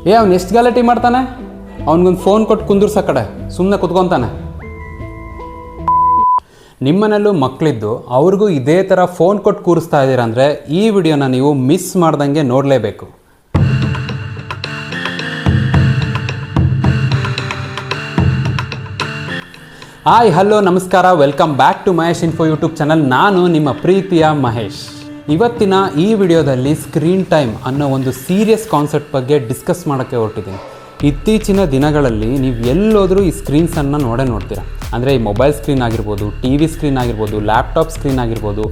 ಅವ್ನು ಎಷ್ಟು ಗಲಾಟೆ ಮಾಡ್ತಾನೆ, ಅವ್ನಿಗೊಂದು ಫೋನ್ ಕೊಟ್ಟು ಕುಂದಿರ್ಸ ಕಡೆ ಸುಮ್ಮನೆ ಕುತ್ಕೊತಾನೆ. ನಿಮ್ಮನೆಯಲ್ಲೂ ಮಕ್ಕಳಿದ್ದು ಅವ್ರಿಗೂ ಇದೇ ಥರ ಫೋನ್ ಕೊಟ್ಟು ಕೂರಿಸ್ತಾ ಇದ್ದೀರಾ ಅಂದರೆ ಈ ವಿಡಿಯೋನ ನೀವು ಮಿಸ್ ಮಾಡ್ದಂಗೆ ನೋಡಲೇಬೇಕು. ಹಾಯ್ ಹಲೋ ನಮಸ್ಕಾರ, welcome back to Mahesh info YouTube channel. ನಾನು ನಿಮ್ಮ ಪ್ರೀತಿಯ ಮಹೇಶ್. ಇವತ್ತಿನ ಈ ವಿಡಿಯೋದಲ್ಲಿ ಸ್ಕ್ರೀನ್ ಟೈಮ್ ಅನ್ನೋ ಒಂದು ಸೀರಿಯಸ್ ಕಾನ್ಸೆಪ್ಟ್ ಬಗ್ಗೆ ಡಿಸ್ಕಸ್ ಮಾಡೋಕ್ಕೆ ಹೊರಟಿದ್ದೀನಿ. ಇತ್ತೀಚಿನ ದಿನಗಳಲ್ಲಿ ನೀವು ಎಲ್ಲೋದ್ರೂ ಈ ಸ್ಕ್ರೀನ್ಸನ್ನು ನೋಡ್ತೀರಾ. ಅಂದರೆ ಈ ಮೊಬೈಲ್ ಸ್ಕ್ರೀನ್ ಆಗಿರ್ಬೋದು, ಟಿ ವಿ ಸ್ಕ್ರೀನ್ ಆಗಿರ್ಬೋದು, ಲ್ಯಾಪ್ಟಾಪ್ ಸ್ಕ್ರೀನ್ ಆಗಿರ್ಬೋದು,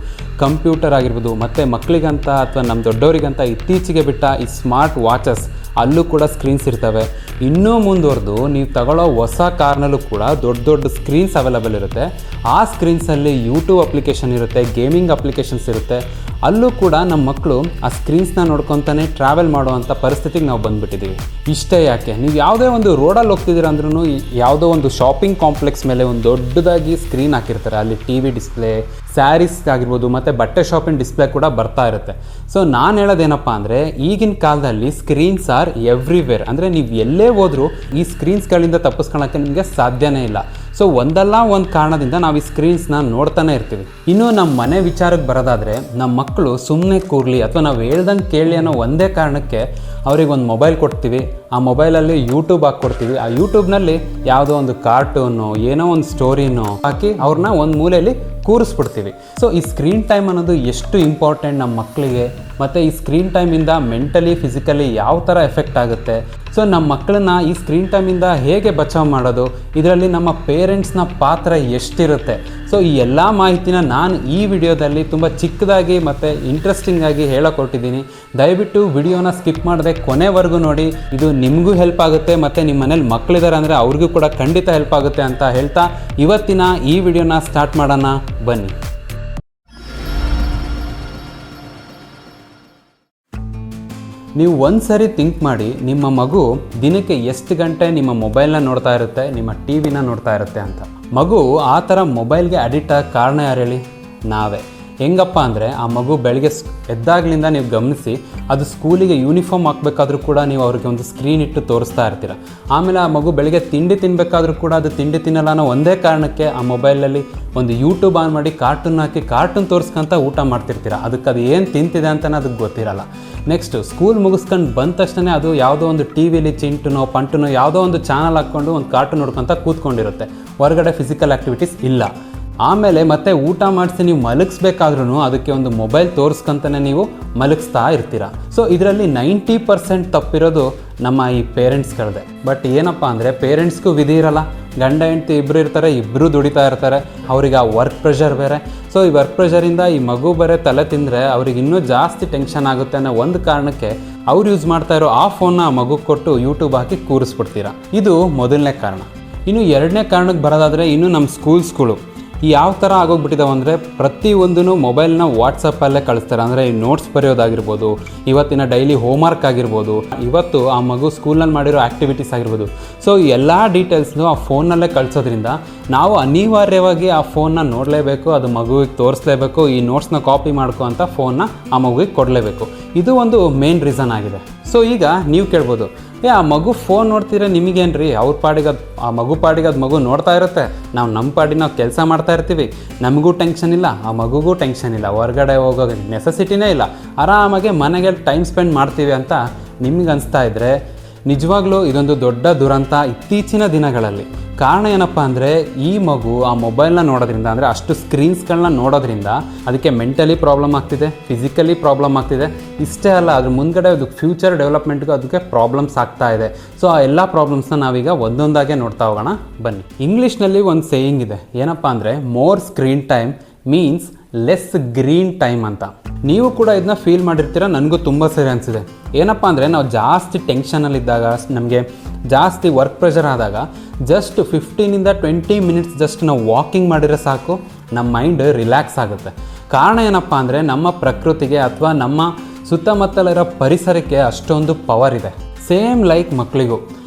ಕಂಪ್ಯೂಟರ್ ಆಗಿರ್ಬೋದು, ಮತ್ತು ಮಕ್ಕಳಿಗಂತ ಅಥವಾ ನಮ್ಮ ದೊಡ್ಡವರಿಗಂತ ಇತ್ತೀಚೆಗೆ ಬಿಟ್ಟ ಈ ಸ್ಮಾರ್ಟ್ ವಾಚಸ್ ಅಲ್ಲೂ ಕೂಡ ಸ್ಕ್ರೀನ್ಸ್ ಇರ್ತವೆ. ಇನ್ನೂ ಮುಂದುವರೆದು ನೀವು ತಗೊಳ್ಳೋ ಹೊಸ ಕಾರ್ನಲ್ಲೂ ಕೂಡ ದೊಡ್ಡ ದೊಡ್ಡ ಸ್ಕ್ರೀನ್ಸ್ ಅವೈಲೇಬಲ್ ಇರುತ್ತೆ. ಆ ಸ್ಕ್ರೀನ್ಸಲ್ಲಿ ಯೂಟ್ಯೂಬ್ ಅಪ್ಲಿಕೇಶನ್ ಇರುತ್ತೆ, ಗೇಮಿಂಗ್ ಅಪ್ಲಿಕೇಶನ್ಸ್ ಇರುತ್ತೆ. ಅಲ್ಲೂ ಕೂಡ ನಮ್ಮ ಮಕ್ಕಳು ಆ ಸ್ಕ್ರೀನ್ಸ್ನ ನೋಡ್ಕೊತಾನೆ ಟ್ರಾವೆಲ್ ಮಾಡುವಂಥ ಪರಿಸ್ಥಿತಿಗೆ ನಾವು ಬಂದುಬಿಟ್ಟಿದ್ದೀವಿ. ಇಷ್ಟೇ ಯಾಕೆ, ನೀವು ಯಾವುದೇ ಒಂದು ರೋಡಲ್ಲಿ ಹೋಗ್ತಿದ್ದೀರ ಅಂದ್ರೂ ಯಾವುದೋ ಒಂದು ಶಾಪಿಂಗ್ ಕಾಂಪ್ಲೆಕ್ಸ್ ಮೇಲೆ ಒಂದು ದೊಡ್ಡದಾಗಿ ಸ್ಕ್ರೀನ್ ಹಾಕಿರ್ತಾರೆ. ಅಲ್ಲಿ ಟಿ ವಿ ಡಿಸ್ಪ್ಲೇ, ಸ್ಯಾರೀಸ್ ಆಗಿರ್ಬೋದು, ಮತ್ತು ಬಟ್ಟೆ ಶಾಪಿಂಗ್ ಡಿಸ್ಪ್ಲೇ ಕೂಡ ಬರ್ತಾ ಇರುತ್ತೆ. ಸೊ ನಾನು ಹೇಳೋದೇನಪ್ಪ ಅಂದರೆ, ಈಗಿನ ಕಾಲದಲ್ಲಿ ಸ್ಕ್ರೀನ್ಸ್ ಆರ್ ಎವ್ರಿವೇರ್. ಅಂದರೆ ನೀವು ಎಲ್ಲೇ ಹೋದರೂ ಈ ಸ್ಕ್ರೀನ್ಸ್ಗಳಿಂದ ತಪ್ಪಿಸ್ಕೊಳ್ಳೋಕ್ಕೆ ನಿಮಗೆ ಸಾಧ್ಯನೇ ಇಲ್ಲ. ಸೊ ಒಂದಲ್ಲ ಒಂದು ಕಾರಣದಿಂದ ನಾವು ಈ ಸ್ಕ್ರೀನ್ಸ್ನ ನೋಡ್ತಾನೆ ಇರ್ತೀವಿ. ಇನ್ನು ನಮ್ಮ ಮನೆ ವಿಚಾರಕ್ಕೆ ಬರೋದಾದರೆ, ನಮ್ಮ ಮಕ್ಕಳು ಸುಮ್ಮನೆ ಕೂರಲಿ ಅಥವಾ ನಾವು ಹೇಳ್ದಂಗೆ ಕೇಳಲಿ ಅನ್ನೋ ಒಂದೇ ಕಾರಣಕ್ಕೆ ಅವ್ರಿಗೆ ಒಂದು ಮೊಬೈಲ್ ಕೊಡ್ತೀವಿ. ಆ ಮೊಬೈಲಲ್ಲಿ ಯೂಟ್ಯೂಬ್ ಹಾಕ್ಕೊಡ್ತೀವಿ. ಆ ಯೂಟ್ಯೂಬ್ನಲ್ಲಿ ಯಾವುದೋ ಒಂದು ಕಾರ್ಟೂನು, ಏನೋ ಒಂದು ಸ್ಟೋರಿನೋ ಹಾಕಿ ಅವ್ರನ್ನ ಒಂದು ಮೂಲೆಯಲ್ಲಿ ಕೂರಿಸ್ಬಿಡ್ತೀವಿ. ಸೊ ಈ ಸ್ಕ್ರೀನ್ ಟೈಮ್ ಅನ್ನೋದು ಎಷ್ಟು ಇಂಪಾರ್ಟೆಂಟ್ ನಮ್ಮ ಮಕ್ಕಳಿಗೆ, ಮತ್ತು ಈ ಸ್ಕ್ರೀನ್ ಟೈಮಿಂದ ಮೆಂಟಲಿ ಫಿಸಿಕಲಿ ಯಾವ ಥರ ಎಫೆಕ್ಟ್ ಆಗುತ್ತೆ, ಸೊ ನಮ್ಮ ಮಕ್ಕಳನ್ನ ಈ ಸ್ಕ್ರೀನ್ ಟೈಮಿಂದ ಹೇಗೆ ಬಚಾವ್ ಮಾಡೋದು, ಇದರಲ್ಲಿ ನಮ್ಮ ಪೇರೆಂಟ್ಸ್ನ ಪಾತ್ರ ಎಷ್ಟಿರುತ್ತೆ. ಸೊ ಈ ಎಲ್ಲ ಮಾಹಿತಿನ ನಾನು ಈ ವಿಡಿಯೋದಲ್ಲಿ ತುಂಬ ಚಿಕ್ಕದಾಗಿ ಮತ್ತು ಇಂಟ್ರೆಸ್ಟಿಂಗಾಗಿ ಹೇಳಕೊಟ್ಟಿದ್ದೀನಿ. ದಯವಿಟ್ಟು ವಿಡಿಯೋನ ಸ್ಕಿಪ್ ಮಾಡದೆ ಕೊನೆವರೆಗೂ ನೋಡಿ. ಇದು ನಿಮಗೂ ಹೆಲ್ಪ್ ಆಗುತ್ತೆ, ಮತ್ತು ನಿಮ್ಮ ಮನೇಲಿ ಮಕ್ಕಳಿದ್ದಾರೆ ಅಂದರೆ ಅವ್ರಿಗೂ ಕೂಡ ಖಂಡಿತ ಹೆಲ್ಪ್ ಆಗುತ್ತೆ ಅಂತ ಹೇಳ್ತಾ ಇವತ್ತಿನ ಈ ವಿಡಿಯೋನ ಸ್ಟಾರ್ಟ್ ಮಾಡೋಣ, ಬನ್ನಿ. ನೀವು ಒಂದು ಸರಿ ಥಿಂಕ್ ಮಾಡಿ, ನಿಮ್ಮ ಮಗು ದಿನಕ್ಕೆ ಎಷ್ಟು ಗಂಟೆ ನಿಮ್ಮ ಮೊಬೈಲ್ನ ನೋಡ್ತಾ ಇರುತ್ತೆ, ನಿಮ್ಮ ಟಿ ವಿನ ನೋಡ್ತಾ ಇರುತ್ತೆ ಅಂತ. ಮಗು ಆ ಥರ ಮೊಬೈಲ್ಗೆ ಅಡಿಕ್ಟ್ ಆಗೋಕ್ಕೆ ಕಾರಣ ಯಾರು ಹೇಳಿ? ನಾವೇ. ಹೆಂಗಪ್ಪ ಅಂದರೆ, ಆ ಮಗು ಬೆಳಗ್ಗೆ ಎದ್ದಾಗಲಿಂದ ನೀವು ಗಮನಿಸಿ, ಅದು ಸ್ಕೂಲಿಗೆ ಯೂನಿಫಾರ್ಮ್ ಹಾಕಬೇಕಾದ್ರೂ ಕೂಡ ನೀವು ಅವ್ರಿಗೆ ಒಂದು ಸ್ಕ್ರೀನ್ ಇಟ್ಟು ತೋರಿಸ್ತಾ ಇರ್ತೀರ. ಆಮೇಲೆ ಆ ಮಗು ಬೆಳಗ್ಗೆ ತಿಂಡಿ ತಿನ್ನಬೇಕಾದ್ರೂ ಕೂಡ ಅದು ತಿಂಡಿ ತಿನ್ನಲ್ಲ ಅನ್ನೋ ಒಂದೇ ಕಾರಣಕ್ಕೆ ಆ ಮೊಬೈಲಲ್ಲಿ ಒಂದು ಯೂಟ್ಯೂಬ್ ಆನ್ ಮಾಡಿ ಕಾರ್ಟೂನ್ ಹಾಕಿ ಕಾರ್ಟೂನ್ ತೋರಿಸ್ಕೊಂತ ಊಟ ಮಾಡ್ತಿರ್ತೀರ. ಅದಕ್ಕೆ ಅದು ಏನು ತಿಂತಿದೆ ಅಂತಲೇ ಅದಕ್ಕೆ ಗೊತ್ತಿರಲ್ಲ. ನೆಕ್ಸ್ಟು ಸ್ಕೂಲ್ ಮುಗಿಸ್ಕೊಂಡು ಬಂದ ತಕ್ಷಣ ಅದು ಯಾವುದೋ ಒಂದು ಟಿ ವಿಲಿ ಚಿಂಟುನೋ ಪಂಟುನೋ ಯಾವುದೋ ಒಂದು ಚಾನಲ್ ಹಾಕ್ಕೊಂಡು ಒಂದು ಕಾರ್ಟೂನ್ ನೋಡ್ಕೊತ ಕೂತ್ಕೊಂಡಿರುತ್ತೆ. ಹೊರಗಡೆ ಫಿಸಿಕಲ್ ಆ್ಯಕ್ಟಿವಿಟೀಸ್ ಇಲ್ಲ. ಆಮೇಲೆ ಮತ್ತೆ ಊಟ ಮಾಡಿಸಿ ನೀವು ಮಲಗಿಸ್ಬೇಕಾದ್ರೂ ಅದಕ್ಕೆ ಒಂದು ಮೊಬೈಲ್ ತೋರಿಸ್ಕೊಂತಾನೆ ನೀವು ಮಲಗಿಸ್ತಾ ಇರ್ತೀರ. ಸೊ ಇದರಲ್ಲಿ 90% ತಪ್ಪಿರೋದು ನಮ್ಮ ಈ ಪೇರೆಂಟ್ಸ್ಗಳದೆ. ಬಟ್ ಏನಪ್ಪ ಅಂದರೆ, ಪೇರೆಂಟ್ಸ್ಗೂ ವಿಧಿ ಇರಲ್ಲ. ಗಂಡ ಹೆಂಡತಿ ಇಬ್ಬರು ಇರ್ತಾರೆ, ಇಬ್ಬರು ದುಡಿತಾ ಇರ್ತಾರೆ. ಅವ್ರಿಗೆ ಆ ವರ್ಕ್ ಪ್ರೆಷರ್ ಬೇರೆ. ಸೊ ಈ ವರ್ಕ್ ಪ್ರೆಷರಿಂದ ಈ ಮಗು ಬೇರೆ ತಲೆ ತಿಂದರೆ ಅವ್ರಿಗೆ ಇನ್ನೂ ಜಾಸ್ತಿ ಟೆನ್ಷನ್ ಆಗುತ್ತೆ ಅನ್ನೋ ಒಂದು ಕಾರಣಕ್ಕೆ ಅವ್ರು ಯೂಸ್ ಮಾಡ್ತಾ ಇರೋ ಆ ಫೋನ್ನ ಆ ಮಗು ಕೊಟ್ಟು ಯೂಟ್ಯೂಬ್ ಹಾಕಿ ಕೂರಿಸ್ಬಿಡ್ತೀರ. ಇದು ಮೊದಲನೇ ಕಾರಣ. ಇನ್ನು ಎರಡನೇ ಕಾರಣಕ್ಕೆ ಬರೋದಾದರೆ, ಇನ್ನು ನಮ್ಮ ಸ್ಕೂಲ್ಸ್ಗಳು ಯಾವ ಥರ ಆಗೋಗ್ಬಿಟ್ಟಿದ್ದಾವೆ ಅಂದರೆ, ಪ್ರತಿಯೊಂದೂ ಮೊಬೈಲ್ನ ವಾಟ್ಸಪ್ಪಲ್ಲೇ ಕಳಿಸ್ತಾರೆ. ಅಂದರೆ ಈ ನೋಟ್ಸ್ ಬರೆಯೋದಾಗಿರ್ಬೋದು, ಇವತ್ತಿನ ಡೈಲಿ ಹೋಮ್ವರ್ಕ್ ಆಗಿರ್ಬೋದು, ಇವತ್ತು ಆ ಮಗು ಸ್ಕೂಲ್ನಲ್ಲಿ ಮಾಡಿರೋ ಆ್ಯಕ್ಟಿವಿಟೀಸ್ ಆಗಿರ್ಬೋದು. ಸೊ ಎಲ್ಲ ಡೀಟೇಲ್ಸ್ನು ಆ ಫೋನ್ನಲ್ಲೇ ಕಳಿಸೋದ್ರಿಂದ ನಾವು ಅನಿವಾರ್ಯವಾಗಿ ಆ ಫೋನ್ನ ನೋಡಲೇಬೇಕು, ಅದು ಮಗುವಿಗೆ ತೋರಿಸ್ಲೇಬೇಕು. ಈ ನೋಟ್ಸ್ನ ಕಾಪಿ ಮಾಡ್ಕೊ ಅಂತ ಫೋನ್ನ ಆ ಮಗುವಿಗೆ ಕೊಡಲೇಬೇಕು. ಇದು ಒಂದು ಮೇನ್ ರೀಸನ್ ಆಗಿದೆ. ಸೊ ಈಗ ನೀವು ಕೇಳ್ಬೋದು, ಆ ಮಗು ಫೋನ್ ನೋಡ್ತೀರ ನಿಮಗೇನು ರೀ, ಅವ್ರ ಪಾಡಿಗೆ ಅದು ಆ ಮಗು ಪಾಡಿಗೆ ಅದು ಮಗು ನೋಡ್ತಾ ಇರುತ್ತೆ, ನಾವು ನಮ್ಮ ಪಾಡಿಗೆ ನಾವು ಕೆಲಸ ಮಾಡ್ತಾ ಇರ್ತೀವಿ, ನಮಗೂ ಟೆನ್ಷನ್ ಇಲ್ಲ, ಆ ಮಗುಗೂ ಟೆನ್ಷನ್ ಇಲ್ಲ, ಹೊರಗಡೆ ಹೋಗೋ ನೆಸೆಸಿಟಿನೇ ಇಲ್ಲ, ಆರಾಮಾಗೆ ಮನೆಗೆ ಟೈಮ್ ಸ್ಪೆಂಡ್ ಮಾಡ್ತೀವಿ ಅಂತ ನಿಮಗೆ ಅನಿಸ್ತಾ ಇದ್ದರೆ ನಿಜವಾಗ್ಲೂ ಇದೊಂದು ದೊಡ್ಡ ದುರಂತ ಇತ್ತೀಚಿನ ದಿನಗಳಲ್ಲಿ. ಕಾರಣ ಏನಪ್ಪ ಅಂದರೆ, ಈ ಮಗು ಆ ಮೊಬೈಲ್ನ ನೋಡೋದ್ರಿಂದ, ಅಂದರೆ ಅಷ್ಟು ಸ್ಕ್ರೀನ್ಸ್ಗಳನ್ನ ನೋಡೋದ್ರಿಂದ ಅದಕ್ಕೆ ಮೆಂಟಲಿ ಪ್ರಾಬ್ಲಮ್ ಆಗ್ತಿದೆ, ಫಿಸಿಕಲಿ ಪ್ರಾಬ್ಲಮ್ ಆಗ್ತಿದೆ. ಇಷ್ಟೇ ಅಲ್ಲ, ಅದ್ರ ಮುಂದ್ಗಡೆ ಅದು ಫ್ಯೂಚರ್ ಡೆವಲಪ್ಮೆಂಟ್ಗೂ ಅದಕ್ಕೆ ಪ್ರಾಬ್ಲಮ್ಸ್ ಆಗ್ತಾ ಇದೆ. ಸೊ ಆ ಎಲ್ಲ ಪ್ರಾಬ್ಲಮ್ಸ್ನ ನಾವೀಗ ಒಂದೊಂದಾಗೆ ನೋಡ್ತಾ ಹೋಗೋಣ, ಬನ್ನಿ. ಇಂಗ್ಲೀಷ್ನಲ್ಲಿ ಒಂದು ಸೇಯಿಂಗ್ ಇದೆ, ಏನಪ್ಪ ಅಂದರೆ, more screen time means less green time ಅಂತ. ನೀವು ಕೂಡ ಇದನ್ನ ಫೀಲ್ ಮಾಡಿರ್ತೀರ, ನನಗೂ ತುಂಬ ಸರಿ ಅನಿಸಿದೆ. ಏನಪ್ಪ ಅಂದರೆ, ನಾವು ಜಾಸ್ತಿ ಟೆನ್ಷನಲ್ಲಿದ್ದಾಗ, ನಮಗೆ ಜಾಸ್ತಿ ವರ್ಕ್ ಪ್ರೆಷರ್ ಆದಾಗ ಜಸ್ಟ್ 15-20 ಮಿನಿಟ್ಸ್ ಜಸ್ಟ್ ನಾವು ವಾಕಿಂಗ್ ಮಾಡಿದ್ರೆ ಸಾಕು, ನಮ್ಮ ಮೈಂಡ್ ರಿಲ್ಯಾಕ್ಸ್ ಆಗುತ್ತೆ. ಕಾರಣ ಏನಪ್ಪ ಅಂದರೆ, ನಮ್ಮ ಪ್ರಕೃತಿಗೆ ಅಥವಾ ನಮ್ಮ ಸುತ್ತಮುತ್ತಲಿರೋ ಪರಿಸರಕ್ಕೆ ಅಷ್ಟೊಂದು ಪವರ್ ಇದೆ. ಸೇಮ್ ಲೈಕ್ ಮಕ್ಕಳಿಗೂ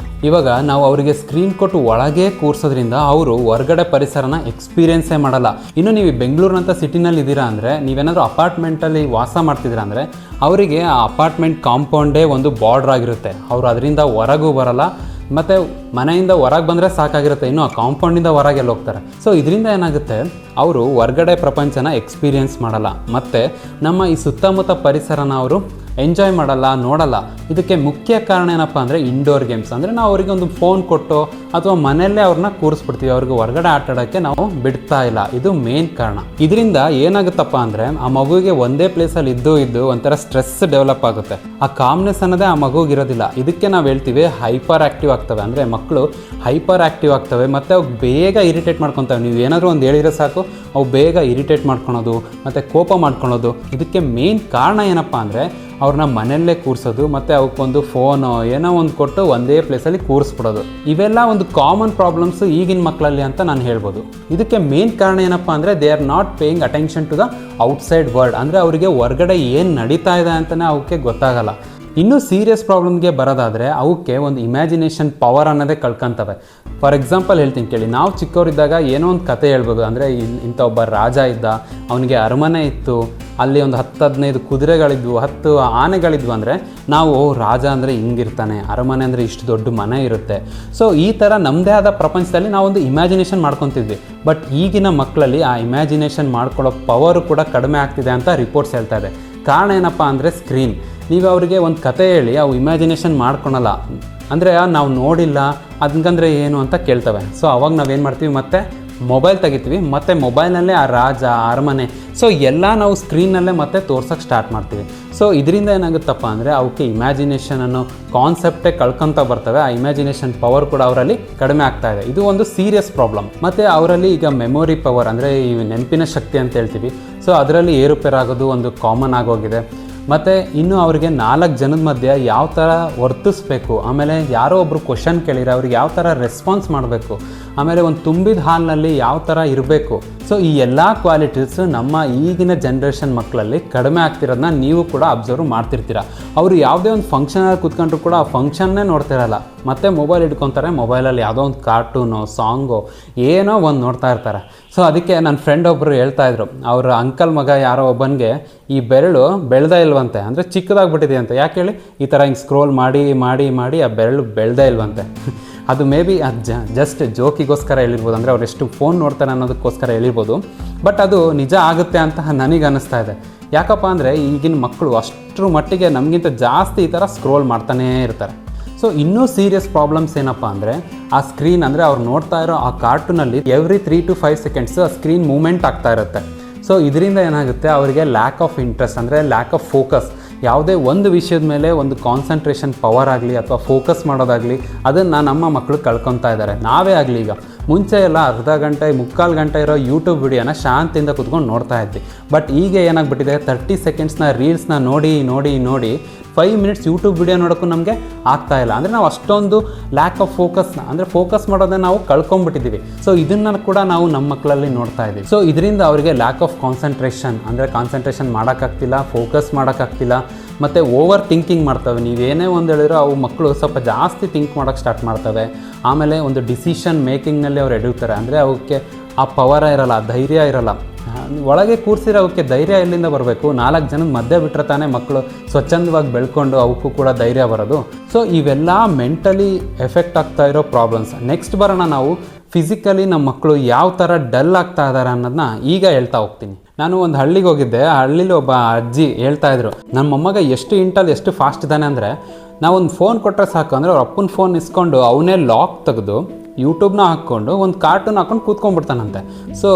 ಇವಾಗ ನಾವು ಅವರಿಗೆ ಸ್ಕ್ರೀನ್ ಕೊಟ್ಟು ಒಳಗೆ ಕೂರಿಸೋದ್ರಿಂದ ಅವರು ಹೊರಗಡೆ ಪರಿಸರನ ಎಕ್ಸ್ಪೀರಿಯೆನ್ಸೇ ಮಾಡಲ್ಲ. ಇನ್ನು ನೀವು ಬೆಂಗಳೂರಿನಂಥ ಸಿಟಿನಲ್ಲಿ ಇದ್ದೀರಾ ಅಂದರೆ, ನೀವೇನಾದರೂ ಅಪಾರ್ಟ್ಮೆಂಟಲ್ಲಿ ವಾಸ ಮಾಡ್ತಿದ್ದೀರಾ ಅಂದರೆ ಅವರಿಗೆ ಆ ಅಪಾರ್ಟ್ಮೆಂಟ್ ಕಾಂಪೌಂಡೇ ಒಂದು ಬಾರ್ಡ್ರ್ ಆಗಿರುತ್ತೆ. ಅವರು ಅದರಿಂದ ಹೊರಗೂ ಬರಲ್ಲ, ಮತ್ತು ಮನೆಯಿಂದ ಹೊರಗೆ ಬಂದರೆ ಸಾಕಾಗಿರುತ್ತೆ, ಇನ್ನು ಆ ಕಾಂಪೌಂಡಿಂದ ಹೊರಗೆಲ್ಲ ಹೋಗ್ತಾರೆ. ಸೊ ಇದರಿಂದ ಏನಾಗುತ್ತೆ, ಅವರು ಹೊರ್ಗಡೆ ಪ್ರಪಂಚನ ಎಕ್ಸ್ಪೀರಿಯೆನ್ಸ್ ಮಾಡಲ್ಲ, ಮತ್ತು ನಮ್ಮ ಈ ಸುತ್ತಮುತ್ತ ಪರಿಸರನ ಅವರು ಎಂಜಾಯ್ ಮಾಡಲ್ಲ, ನೋಡಲ್ಲ. ಇದಕ್ಕೆ ಮುಖ್ಯ ಕಾರಣ ಏನಪ್ಪ ಅಂದರೆ ಇಂಡೋರ್ ಗೇಮ್ಸ್. ಅಂದರೆ ನಾವು ಅವರಿಗೆ ಒಂದು ಫೋನ್ ಕೊಟ್ಟು ಅಥವಾ ಮನೆಯಲ್ಲೇ ಅವ್ರನ್ನ ಕೂರಿಸ್ಬಿಡ್ತೀವಿ, ಅವ್ರಿಗೆ ಹೊರಗಡೆ ಆಟ ಆಡೋಕ್ಕೆ ನಾವು ಬಿಡ್ತಾ ಇಲ್ಲ. ಇದು ಮೇನ್ ಕಾರಣ. ಇದರಿಂದ ಏನಾಗುತ್ತಪ್ಪ ಅಂದರೆ ಆ ಮಗುವಿಗೆ ಒಂದೇ ಪ್ಲೇಸಲ್ಲಿ ಇದ್ದು ಒಂಥರ ಸ್ಟ್ರೆಸ್ ಡೆವಲಪ್ ಆಗುತ್ತೆ. ಆ ಕಾಮ್ನೆಸ್ ಅನ್ನೋದೇ ಆ ಮಗುಗಿರೋದಿಲ್ಲ. ಇದಕ್ಕೆ ನಾವು ಹೇಳ್ತೀವಿ ಹೈಪರ್ ಆ್ಯಕ್ಟಿವ್ ಆಗ್ತವೆ. ಅಂದರೆ ಮಕ್ಕಳು ಹೈಪರ್ ಆ್ಯಕ್ಟಿವ್ ಆಗ್ತವೆ ಮತ್ತು ಅವು ಬೇಗ ಇರಿಟೇಟ್ ಮಾಡ್ಕೊತವೆ. ನೀವು ಏನಾದರೂ ಒಂದು ಹೇಳಿದ್ರೆ ಸಾಕು ಅವು ಬೇಗ ಇರಿಟೇಟ್ ಮಾಡ್ಕೊಳೋದು ಮತ್ತು ಕೋಪ ಮಾಡ್ಕೊಳೋದು. ಇದಕ್ಕೆ ಮೇನ್ ಕಾರಣ ಏನಪ್ಪ ಅಂದರೆ ಅವ್ರನ್ನ ಮನೆಯಲ್ಲೇ ಕೂರಿಸೋದು ಮತ್ತು ಅವಕ್ಕೊಂದು ಫೋನು ಏನೋ ಒಂದು ಕೊಟ್ಟು ಒಂದೇ ಪ್ಲೇಸಲ್ಲಿ ಕೂರಿಸ್ಬಿಡೋದು. ಇವೆಲ್ಲ ಒಂದು ಕಾಮನ್ ಪ್ರಾಬ್ಲಮ್ಸು ಈಗಿನ ಮಕ್ಕಳಲ್ಲಿ ಅಂತ ನಾನು ಹೇಳ್ಬೋದು. ಇದಕ್ಕೆ ಮೇನ್ ಕಾರಣ ಏನಪ್ಪ ಅಂದರೆ they are not paying attention to the outside world. ಅಂದರೆ ಅವರಿಗೆ ಹೊರಗಡೆ ಏನು ನಡೀತಾ ಇದೆ ಅಂತಲೇ ಅವಕ್ಕೆ ಗೊತ್ತಾಗಲ್ಲ. ಇನ್ನೂ ಸೀರಿಯಸ್ ಪ್ರಾಬ್ಲಮ್ಗೆ ಬರೋದಾದರೆ ಅವಕ್ಕೆ ಒಂದು ಇಮ್ಯಾಜಿನೇಷನ್ ಪವರ್ ಅನ್ನೋದೇ ಕಳ್ಕೊತವೆ. ಫಾರ್ ಎಕ್ಸಾಂಪಲ್ ಹೇಳ್ತೀನಿ ಕೇಳಿ, ನಾವು ಚಿಕ್ಕವರಿದ್ದಾಗ ಏನೋ ಒಂದು ಕತೆ ಹೇಳ್ಬೋದು. ಅಂದರೆ ಇಂಥ ಒಬ್ಬ ರಾಜ ಇದ್ದ, ಅವನಿಗೆ ಅರಮನೆ ಇತ್ತು, ಅಲ್ಲಿ ಒಂದು 10-15 ಕುದುರೆಗಳಿದ್ವು, 10 ಆನೆಗಳಿದ್ವು. ಅಂದರೆ ನಾವು ರಾಜ ಅಂದರೆ ಹಿಂಗಿರ್ತಾನೆ, ಅರಮನೆ ಅಂದರೆ ಇಷ್ಟು ದೊಡ್ಡ ಮನೆ ಇರುತ್ತೆ. ಸೊ ಈ ಥರ ನಮ್ಮದೇ ಆದ ಪ್ರಪಂಚದಲ್ಲಿ ನಾವೊಂದು ಇಮ್ಯಾಜಿನೇಷನ್ ಮಾಡ್ಕೊತಿದ್ವಿ. ಬಟ್ ಈಗಿನ ಮಕ್ಕಳಲ್ಲಿ ಆ ಇಮ್ಯಾಜಿನೇಷನ್ ಮಾಡ್ಕೊಳ್ಳೋ ಪವರು ಕೂಡ ಕಡಿಮೆ ಆಗ್ತಿದೆ ಅಂತ ರಿಪೋರ್ಟ್ಸ್ ಹೇಳ್ತಾ ಇದೆ. ಕಾರಣ ಏನಪ್ಪ ಅಂದರೆ ಸ್ಕ್ರೀನ್. ನೀವು ಅವರಿಗೆ ಒಂದು ಕತೆ ಹೇಳಿ ಅವು ಇಮ್ಯಾಜಿನೇಷನ್ ಮಾಡ್ಕೊಳಲ್ಲ. ಅಂದರೆ ನಾವು ನೋಡಿಲ್ಲ ಅದಕ್ಕಂದರೆ ಏನು ಅಂತ ಕೇಳ್ತವೆ. ಸೊ ಅವಾಗ ನಾವೇನು ಮಾಡ್ತೀವಿ, ಮತ್ತೆ ಮೊಬೈಲ್ ತೆಗಿತೀವಿ, ಮತ್ತು ಮೊಬೈಲ್ನಲ್ಲೇ ಆ ರಾಜ, ಅರಮನೆ, ಸೊ ಎಲ್ಲ ನಾವು ಸ್ಕ್ರೀನ್ನಲ್ಲೇ ಮತ್ತೆ ತೋರ್ಸೋಕ್ಕೆ ಸ್ಟಾರ್ಟ್ ಮಾಡ್ತೀವಿ. ಸೊ ಇದರಿಂದ ಏನಾಗುತ್ತಪ್ಪ ಅಂದರೆ ಅವಕ್ಕೆ ಇಮ್ಯಾಜಿನೇಷನ್ ಅನ್ನೋ ಕಾನ್ಸೆಪ್ಟೇ ಕಳ್ಕೊತ ಬರ್ತವೆ. ಆ ಇಮ್ಯಾಜಿನೇಷನ್ ಪವರ್ ಕೂಡ ಅವರಲ್ಲಿ ಕಡಿಮೆ ಆಗ್ತಾ ಇದೆ. ಇದು ಒಂದು ಸೀರಿಯಸ್ ಪ್ರಾಬ್ಲಮ್. ಮತ್ತು ಅವರಲ್ಲಿ ಈಗ ಮೆಮೊರಿ ಪವರ್ ಅಂದರೆ ಈ ನೆನಪಿನ ಶಕ್ತಿ ಅಂತ ಹೇಳ್ತೀವಿ, ಸೊ ಅದರಲ್ಲಿ ಏರುಪೇರಾಗೋದು ಒಂದು ಕಾಮನ್ ಆಗೋಗಿದೆ. ಮತ್ತು ಇನ್ನು ಅವರಿಗೆ 4 ಜನದ ಮಧ್ಯೆ ಯಾವ ಥರ ವರ್ತಿಸ್ಬೇಕು, ಆಮೇಲೆ ಯಾರೋ ಒಬ್ಬರು ಕ್ವಶನ್ ಕೇಳಿದ್ರೆ ಅವ್ರಿಗೆ ಯಾವ ಥರ ರೆಸ್ಪಾನ್ಸ್ ಮಾಡಬೇಕು, ಆಮೇಲೆ ಒಂದು ತುಂಬಿದ ಹಾಲ್ನಲ್ಲಿ ಯಾವ ಥರ ಇರಬೇಕು. ಸೊ ಈ ಎಲ್ಲ ಕ್ವಾಲಿಟೀಸ್ ನಮ್ಮ ಈಗಿನ ಜನ್ರೇಷನ್ ಮಕ್ಕಳಲ್ಲಿ ಕಡಿಮೆ ಆಗ್ತಿರೋದನ್ನ ನೀವು ಕೂಡ ಅಬ್ಸರ್ವ್ ಮಾಡ್ತಿರ್ತೀರ. ಅವರು ಯಾವುದೇ ಒಂದು ಫಂಕ್ಷನಲ್ಲಿ ಕೂತ್ಕೊಂಡ್ರು ಕೂಡ ಆ ಫಂಕ್ಷನ್ನೇ ನೋಡ್ತಿರಲ್ಲ, ಮತ್ತು ಮೊಬೈಲ್ ಇಟ್ಕೊತಾರೆ, ಮೊಬೈಲಲ್ಲಿ ಯಾವುದೋ ಒಂದು ಕಾರ್ಟೂನೋ ಸಾಂಗೋ ಏನೋ ಒಂದು ನೋಡ್ತಾ ಇರ್ತಾರೆ. ಸೊ ಅದಕ್ಕೆ ನನ್ನ ಫ್ರೆಂಡ್ ಒಬ್ಬರು ಹೇಳ್ತಾಯಿದ್ರು, ಅವ್ರ ಅಂಕಲ್ ಮಗ ಯಾರೋ ಒಬ್ಬನಿಗೆ ಈ ಬೆರಳು ಬೆಳೆದೇ ಇಲ್ವಂತೆ, ಅಂದರೆ ಚಿಕ್ಕದಾಗ್ಬಿಟ್ಟಿದೆ ಅಂತ. ಯಾಕೆ ಹೇಳಿ, ಈ ಥರ ಹಿಂಗೆ ಸ್ಕ್ರೋಲ್ ಮಾಡಿ ಮಾಡಿ ಮಾಡಿ ಆ ಬೆರಳು ಬೆಳೆದೇ ಇಲ್ವಂತೆ. ಅದು ಮೇ ಬಿ ಅದು ಜಸ್ಟ್ ಜೋಕಿಗೋಸ್ಕರ ಹೇಳಿರ್ಬೋದು, ಅಂದರೆ ಅವ್ರು ಎಷ್ಟು ಫೋನ್ ನೋಡ್ತಾರೆ ಅನ್ನೋದಕ್ಕೋಸ್ಕರ ಹೇಳಿರ್ಬೋದು. ಬಟ್ ಅದು ನಿಜ ಆಗುತ್ತೆ ಅಂತ ನನಗೆ ಅನ್ನಿಸ್ತಾ ಇದೆ. ಯಾಕಪ್ಪ ಅಂದರೆ ಈಗಿನ ಮಕ್ಕಳು ಅಷ್ಟರ ಮಟ್ಟಿಗೆ ನಮಗಿಂತ ಜಾಸ್ತಿ ಈ ಥರ ಸ್ಕ್ರೋಲ್ ಮಾಡ್ತಾನೇ ಇರ್ತಾರೆ. ಸೊ ಇನ್ನೂ ಸೀರಿಯಸ್ ಪ್ರಾಬ್ಲಮ್ಸ್ ಏನಪ್ಪ ಅಂದರೆ ಆ ಸ್ಕ್ರೀನ್, ಅಂದರೆ ಅವ್ರು ನೋಡ್ತಾ ಇರೋ ಆ ಕಾರ್ಟೂನಲ್ಲಿ ಎವ್ರಿ 3 to 5 seconds ಆ ಸ್ಕ್ರೀನ್ ಮೂಮೆಂಟ್ ಆಗ್ತಾ ಇರುತ್ತೆ. ಸೊ ಇದರಿಂದ ಏನಾಗುತ್ತೆ, ಅವರಿಗೆ ಲ್ಯಾಕ್ ಆಫ್ ಇಂಟ್ರೆಸ್ಟ್, ಅಂದರೆ ಲ್ಯಾಕ್ ಆಫ್ ಫೋಕಸ್, ಯಾವುದೇ ಒಂದು ವಿಷಯದ ಮೇಲೆ ಒಂದು ಕಾನ್ಸಂಟ್ರೇಷನ್ ಪವರ್ ಆಗಲಿ ಅಥವಾ ಫೋಕಸ್ ಮಾಡೋದಾಗಲಿ ಅದನ್ನು ನಮ್ಮ ಮಕ್ಕಳು ಕಳ್ಕೊತಾ ಇದ್ದಾರೆ. ನಾವೇ ಆಗಲಿ, ಈಗ ಮುಂಚೆ ಎಲ್ಲ ಅರ್ಧ ಗಂಟೆ 3/4 ಗಂಟೆ ಇರೋ ಯೂಟ್ಯೂಬ್ ವಿಡಿಯೋನ ಶಾಂತಿಯಿಂದ ಕೂತ್ಕೊಂಡು ನೋಡ್ತಾ ಇದ್ವಿ. ಬಟ್ ಈಗ ಏನಾಗ್ಬಿಟ್ಟಿದೆ, 30 secondsನ ರೀಲ್ಸ್ನ ನೋಡಿ ನೋಡಿ ನೋಡಿ 5 minutes ಯೂಟ್ಯೂಬ್ ವಿಡಿಯೋ ನೋಡೋಕ್ಕೂ ನಮಗೆ ಆಗ್ತಾ ಇಲ್ಲ. ಅಂದರೆ ನಾವು ಅಷ್ಟೊಂದು ಲ್ಯಾಕ್ ಆಫ್ ಫೋಕಸ್ನ, ಅಂದರೆ ಫೋಕಸ್ ಮಾಡೋದನ್ನ ನಾವು ಕಳ್ಕೊಂಡ್ಬಿಟ್ಟಿದ್ದೀವಿ. ಸೊ ಇದನ್ನು ಕೂಡ ನಾವು ನಮ್ಮ ಮಕ್ಕಳಲ್ಲಿ ನೋಡ್ತಾ ಇದ್ದೀವಿ. ಸೊ ಇದರಿಂದ ಅವರಿಗೆ ಲ್ಯಾಕ್ ಆಫ್ ಕಾನ್ಸಂಟ್ರೇಷನ್, ಅಂದರೆ ಕಾನ್ಸಂಟ್ರೇಷನ್ ಮಾಡೋಕ್ಕಾಗ್ತಿಲ್ಲ, ಫೋಕಸ್ ಮಾಡೋಕ್ಕಾಗ್ತಿಲ್ಲ, ಮತ್ತು ಓವರ್ ಥಿಂಕಿಂಗ್ ಮಾಡ್ತವೆ. ನೀವೇನೇ ಒಂದು ಹೇಳಿರೋ ಅವು ಮಕ್ಕಳು ಸ್ವಲ್ಪ ಜಾಸ್ತಿ ಥಿಂಕ್ ಮಾಡೋಕ್ಕೆ ಸ್ಟಾರ್ಟ್ ಮಾಡ್ತವೆ. ಆಮೇಲೆ ಒಂದು ಡಿಸಿಷನ್ ಮೇಕಿಂಗ್ನಲ್ಲಿ ಅವ್ರು ಎಡುತ್ತಾರೆ. ಅಂದರೆ ಅವಕ್ಕೆ ಆ ಪವರ ಇರೋಲ್ಲ, ಧೈರ್ಯ ಇರೋಲ್ಲ. ಒಳಗೆ ಕೂರಿಸಿರೋ ಅವಕ್ಕೆ ಧೈರ್ಯ ಎಲ್ಲಿಂದ ಬರಬೇಕು? 4 ಜನದ ಮಧ್ಯೆ ಬಿಟ್ಟರೆ ತಾನೇ ಮಕ್ಕಳು ಸ್ವಚ್ಛಂದವಾಗಿ ಬೆಳ್ಕೊಂಡು ಅವಕ್ಕೂ ಕೂಡ ಧೈರ್ಯ ಬರೋದು. ಸೊ ಇವೆಲ್ಲ ಮೆಂಟಲಿ ಎಫೆಕ್ಟ್ ಆಗ್ತಾ ಇರೋ ಪ್ರಾಬ್ಲಮ್ಸ್. ನೆಕ್ಸ್ಟ್ ಬರೋಣ ನಾವು ಫಿಸಿಕಲಿ ನಮ್ಮ ಮಕ್ಕಳು ಯಾವ ಥರ ಡಲ್ ಆಗ್ತಾ ಇದ್ದಾರೆ ಅನ್ನೋದನ್ನ ಈಗ ಹೇಳ್ತಾ ಹೋಗ್ತೀನಿ. ನಾನು ಒಂದು ಹಳ್ಳಿಗೆ ಹೋಗಿದ್ದೆ. ಆ ಹಳ್ಳಿಲಿ ಒಬ್ಬ ಅಜ್ಜಿ ಹೇಳ್ತಾಯಿದ್ರು, ನಮ್ಮ ಮೊಮ್ಮಗ ಎಷ್ಟು ಇಂಟಲ್ಲಿ ಎಷ್ಟು ಫಾಸ್ಟ್ ಇದ್ದಾನೆ ಅಂದರೆ, ನಾವೊಂದು ಫೋನ್ ಕೊಟ್ಟರೆ ಸಾಕು, ಅಂದರೆ ಅವ್ರ ಅಪ್ಪನ ಫೋನ್ ಇಸ್ಕೊಂಡು ಅವನೇ ಲಾಕ್ ತೆಗೆದು ಯೂಟ್ಯೂಬ್ನ ಹಾಕ್ಕೊಂಡು ಒಂದು ಕಾರ್ಟೂನ್ ಹಾಕ್ಕೊಂಡು ಕೂತ್ಕೊಂಡ್ಬಿಡ್ತಾನಂತೆ. ಸೊ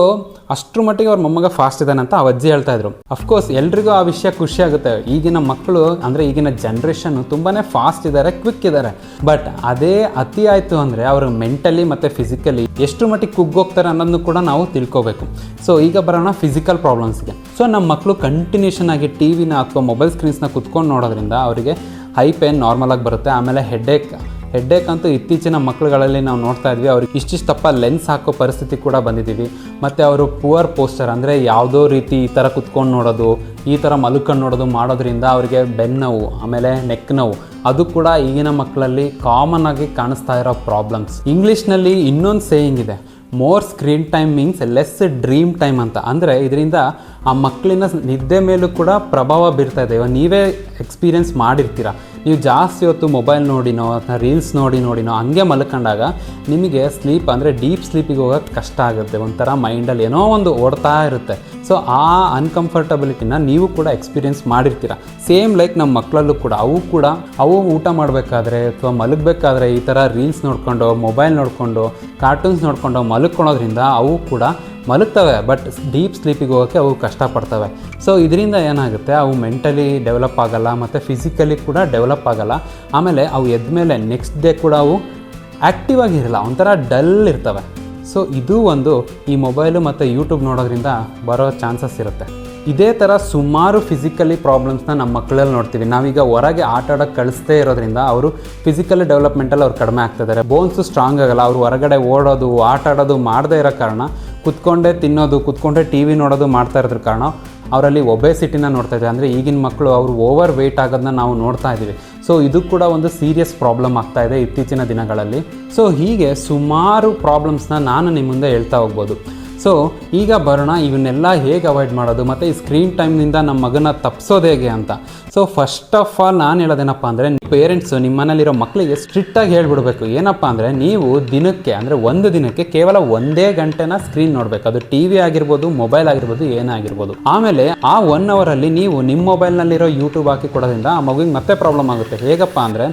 ಅಷ್ಟರ ಮಟ್ಟಿಗೆ ಅವ್ರ ಮೊಮ್ಮಗ ಫಾಸ್ಟ್ ಇದ್ದಾನೆ ಅಂತ ಆ ಅಜ್ಜಿ ಹೇಳ್ತಾಯಿದ್ರು. ಅಫ್ಕೋರ್ಸ್ ಎಲ್ರಿಗೂ ಆ ವಿಷಯ ಖುಷಿ ಆಗುತ್ತೆ. ಈಗಿನ ಮಕ್ಕಳು, ಅಂದರೆ ಈಗಿನ ಜನ್ರೇಷನ್ನು ತುಂಬಾ ಫಾಸ್ಟ್ ಇದ್ದಾರೆ, ಕ್ವಿಕ್ ಇದ್ದಾರೆ. ಬಟ್ ಅದೇ ಅತಿ ಆಯಿತು ಅಂದರೆ ಅವರು ಮೆಂಟಲಿ ಮತ್ತು ಫಿಸಿಕಲಿ ಎಷ್ಟು ಮಟ್ಟಿಗೆ ಕುಗ್ಗೋಗ್ತಾರೆ ಅನ್ನೋದನ್ನು ಕೂಡ ನಾವು ತಿಳ್ಕೊಬೇಕು. ಸೊ ಈಗ ಬರೋಣ ಫಿಸಿಕಲ್ ಪ್ರಾಬ್ಲಮ್ಸ್ಗೆ. ಸೊ ನಮ್ಮ ಮಕ್ಕಳು ಕಂಟಿನ್ಯೂಷನ್ ಆಗಿ ಟಿವಿನ ಅಥವಾ ಮೊಬೈಲ್ ಸ್ಕ್ರೀನ್ಸ್ನ ಕುತ್ಕೊಂಡು ನೋಡೋದ್ರಿಂದ ಅವರಿಗೆ ಹೈ ಪೇನ್ ನಾರ್ಮಲಾಗಿ ಬರುತ್ತೆ. ಆಮೇಲೆ ಹೆಡ್ಏಕ್ ಹೆಡ್ಡೇಕ್ ಅಂತೂ ಇತ್ತೀಚಿನ ಮಕ್ಕಳುಗಳಲ್ಲಿ ನಾವು ನೋಡ್ತಾ ಇದ್ವಿ, ಅವ್ರಿಗೆ ಇಷ್ಟಿಷ್ಟಪ್ಪ ಲೆನ್ಸ್ ಹಾಕೋ ಪರಿಸ್ಥಿತಿ ಕೂಡ ಬಂದಿದ್ದೀವಿ. ಮತ್ತು ಅವರು ಪುವರ್ ಪೋಸ್ಚರ್ ಅಂದರೆ ಯಾವುದೋ ರೀತಿ ಈ ಥರ ಕುತ್ಕೊಂಡು ನೋಡೋದು, ಈ ಥರ ಮಲ್ಕೊಂಡು ನೋಡೋದು ಮಾಡೋದ್ರಿಂದ ಅವರಿಗೆ ಬೆನ್ನೋವು, ಆಮೇಲೆ ನೆಕ್ ನೋವು, ಅದು ಕೂಡ ಈಗಿನ ಮಕ್ಕಳಲ್ಲಿ ಕಾಮನ್ ಆಗಿ ಕಾಣಿಸ್ತಾ ಇರೋ ಪ್ರಾಬ್ಲಮ್ಸ್. ಇಂಗ್ಲೀಷ್ನಲ್ಲಿ ಇನ್ನೊಂದು ಸೇಯಿಂಗ್ ಇದೆ, more screen time means less dream time ಅಂತ. ಅಂದರೆ ಇದರಿಂದ ಆ ಮಕ್ಕಳಿನ ನಿದ್ದೆ ಮೇಲೂ ಕೂಡ ಪ್ರಭಾವ ಬೀರ್ತಾ ಇದೆ. ಇವಾಗ ನೀವೇ ಎಕ್ಸ್ಪೀರಿಯೆನ್ಸ್ ಮಾಡಿರ್ತೀರ, ನೀವು ಜಾಸ್ತಿ ಹೊತ್ತು ಮೊಬೈಲ್ ನೋಡಿನೋ ಅಥವಾ ರೀಲ್ಸ್ ನೋಡಿನೋ ಹಂಗೆ ಮಲ್ಕೊಂಡಾಗ ನಿಮಗೆ ಸ್ಲೀಪ್ ಅಂದರೆ ಡೀಪ್ ಸ್ಲೀಪಿಗೆ ಹೋಗೋಕ್ಕೆ ಕಷ್ಟ ಆಗುತ್ತೆ. ಒಂಥರ ಮೈಂಡಲ್ಲಿ ಏನೋ ಒಂದು ಓಡ್ತಾ ಇರುತ್ತೆ. ಸೊ ಆ ಅನ್ಕಂಫರ್ಟಬಿಲಿಟಿನ ನೀವು ಕೂಡ ಎಕ್ಸ್ಪೀರಿಯೆನ್ಸ್ ಮಾಡಿರ್ತೀರ. ಸೇಮ್ ಲೈಕ್ ನಮ್ಮ ಮಕ್ಕಳಲ್ಲೂ ಕೂಡ ಅವು ಊಟ ಮಾಡಬೇಕಾದ್ರೆ ಅಥವಾ ಮಲಗಬೇಕಾದ್ರೆ ಈ ಥರ ರೀಲ್ಸ್ ನೋಡಿಕೊಂಡು, ಮೊಬೈಲ್ ನೋಡಿಕೊಂಡು, ಕಾರ್ಟೂನ್ಸ್ ನೋಡಿಕೊಂಡು ಮಲ್ಕೊಳ್ಳೋದ್ರಿಂದ ಅವು ಕೂಡ ಮಲಗ್ತವೆ, ಬಟ್ ಡೀಪ್ ಸ್ಲೀಪಿಗೆ ಹೋಗೋಕ್ಕೆ ಅವು ಕಷ್ಟಪಡ್ತವೆ. ಸೊ ಇದರಿಂದ ಏನಾಗುತ್ತೆ, ಅವು ಮೆಂಟಲಿ ಡೆವಲಪ್ ಆಗೋಲ್ಲ ಮತ್ತು ಫಿಸಿಕಲಿ ಕೂಡ ಡೆವಲಪ್ ಆಗೋಲ್ಲ. ಆಮೇಲೆ ಅವು ಎದ್ಮೇಲೆ ನೆಕ್ಸ್ಟ್ ಡೇ ಕೂಡ ಅವು ಆ್ಯಕ್ಟಿವ್ ಆಗಿರಲ್ಲ, ಒಂಥರ ಡಲ್ ಇರ್ತವೆ. ಸೊ ಇದು ಒಂದು ಈ ಮೊಬೈಲು ಮತ್ತು ಯೂಟ್ಯೂಬ್ ನೋಡೋದ್ರಿಂದ ಬರೋ ಚಾನ್ಸಸ್ ಇರುತ್ತೆ. ಇದೇ ಥರ ಸುಮಾರು ಫಿಸಿಕಲಿ ಪ್ರಾಬ್ಲಮ್ಸ್ನ ನಮ್ಮ ಮಕ್ಕಳಲ್ಲಿ ನೋಡ್ತೀವಿ. ನಾವೀಗ ಹೊರಗೆ ಆಟ ಆಡೋಕ್ಕೆ ಕಳಿಸ್ತೇ ಇರೋದ್ರಿಂದ ಅವರು ಫಿಸಿಕಲಿ ಡೆವಲಪ್ಮೆಂಟಲ್ಲಿ ಅವ್ರು ಕಡಿಮೆ ಆಗ್ತಿದ್ದಾರೆ. ಬೋನ್ಸು ಸ್ಟ್ರಾಂಗ್ ಆಗೋಲ್ಲ. ಅವರು ಹೊರಗಡೆ ಓಡೋದು, ಆಟ ಆಡೋದು ಮಾಡದೇ ಇರೋ ಕಾರಣ, ಕುತ್ಕೊಂಡೇ ತಿನ್ನೋದು, ಕುತ್ಕೊಂಡೇ ಟಿ ವಿ ನೋಡೋದು ಮಾಡ್ತಾ ಇರೋದ್ರ ಕಾರಣ ಅವರಲ್ಲಿ ಒಬೆಸಿಟಿನ ನೋಡ್ತಾ ಇದ್ದೀವಿ. ಅಂದರೆ ಈಗಿನ ಮಕ್ಕಳು ಅವರು ಓವರ್ ವೆಯ್ಟ್ ಆಗೋದನ್ನ ನಾವು ನೋಡ್ತಾ ಇದ್ದೀವಿ. ಸೊ ಇದು ಕೂಡ ಒಂದು ಸೀರಿಯಸ್ ಪ್ರಾಬ್ಲಮ್ ಆಗ್ತಾ ಇದೆ ಇತ್ತೀಚಿನ ದಿನಗಳಲ್ಲಿ. ಸೊ ಹೀಗೆ ಸುಮಾರು ಪ್ರಾಬ್ಲಮ್ಸ್ನ ನಾನು ನಿಮ್ಮ ಮುಂದೆ ಹೇಳ್ತಾ ಹೋಗ್ಬೋದು. ಸೊ ಈಗ ಬರೋಣ ಇವನ್ನೆಲ್ಲ ಹೇಗೆ ಅವಾಯ್ಡ್ ಮಾಡೋದು ಮತ್ತು ಈ ಸ್ಕ್ರೀನ್ ಟೈಮ್ನಿಂದ ನಮ್ಮ ಮಗನ ತಪ್ಪಿಸೋದು ಹೇಗೆ ಅಂತ. ಸೊ ಫಸ್ಟ್ ಆಫ್ ಆಲ್ ನಾನು ಹೇಳೋದೇನಪ್ಪ ಅಂದರೆ, ಪೇರೆಂಟ್ಸು ನಿಮ್ಮ ಮನೇಲಿರೋ ಮಕ್ಕಳಿಗೆ ಸ್ಟ್ರಿಕ್ಟಾಗಿ ಹೇಳ್ಬಿಡ್ಬೇಕು. ಏನಪ್ಪ ಅಂದರೆ, ನೀವು ದಿನಕ್ಕೆ ಅಂದರೆ ಒಂದು ದಿನಕ್ಕೆ ಕೇವಲ 1 ಗಂಟೆನ ಸ್ಕ್ರೀನ್ ನೋಡಬೇಕು. ಅದು ಟಿ ವಿ ಆಗಿರ್ಬೋದು, ಮೊಬೈಲ್ ಆಗಿರ್ಬೋದು, ಏನೇ ಆಗಿರ್ಬೋದು. ಆಮೇಲೆ ಆ 1 ಅವರಲ್ಲಿ ನೀವು ನಿಮ್ಮ ಮೊಬೈಲ್ನಲ್ಲಿರೋ ಯೂಟ್ಯೂಬ್ ಹಾಕಿ ಕೊಡೋದ್ರಿಂದ ಆ ಮಗುವಿಗೆ ಮತ್ತೆ ಪ್ರಾಬ್ಲಮ್ ಆಗುತ್ತೆ. ಹೇಗಪ್ಪ ಅಂದರೆ,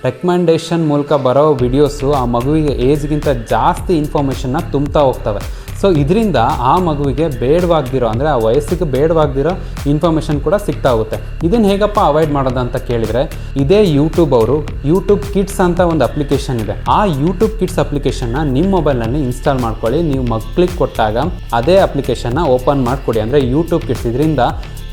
ರೆಕಮೆಂಡೇಷನ್ ಮೂಲಕ ಬರೋ ವಿಡಿಯೋಸು ಆ ಮಗುವಿಗೆ ಏಜ್ಗಿಂತ ಜಾಸ್ತಿ ಇನ್ಫಾರ್ಮೇಷನ್ನ ತುಂಬ್ತಾ ಹೋಗ್ತವೆ. ಸೊ ಇದರಿಂದ ಆ ಮಗುವಿಗೆ ಬೇಡವಾಗ್ದಿರೋ ಅಂದರೆ ಆ ವಯಸ್ಸಿಗೆ ಬೇಡವಾಗ್ದಿರೋ ಇನ್ಫಾರ್ಮೇಷನ್ ಕೂಡ ಸಿಗ್ತಾ ಹೋಗುತ್ತೆ. ಇದನ್ನು ಹೇಗಪ್ಪ ಅವಾಯ್ಡ್ ಮಾಡೋದು ಅಂತ ಕೇಳಿದರೆ, ಇದೇ ಯೂಟ್ಯೂಬ್ ಕಿಡ್ಸ್ ಅಂತ ಒಂದು ಅಪ್ಲಿಕೇಶನ್ ಇದೆ. ಆ ಯೂಟ್ಯೂಬ್ ಕಿಡ್ಸ್ ಅಪ್ಲಿಕೇಶನ್ನ ನಿಮ್ಮ ಮೊಬೈಲ್ನಲ್ಲಿ ಇನ್ಸ್ಟಾಲ್ ಮಾಡ್ಕೊಳ್ಳಿ. ನೀವು ಮಕ್ಕಳಿಗೆ ಕೊಟ್ಟಾಗ ಅದೇ ಅಪ್ಲಿಕೇಶನ್ನ ಓಪನ್ ಮಾಡಿಕೊಡಿ, ಅಂದರೆ ಯೂಟ್ಯೂಬ್ ಕಿಡ್ಸ್. ಇದರಿಂದ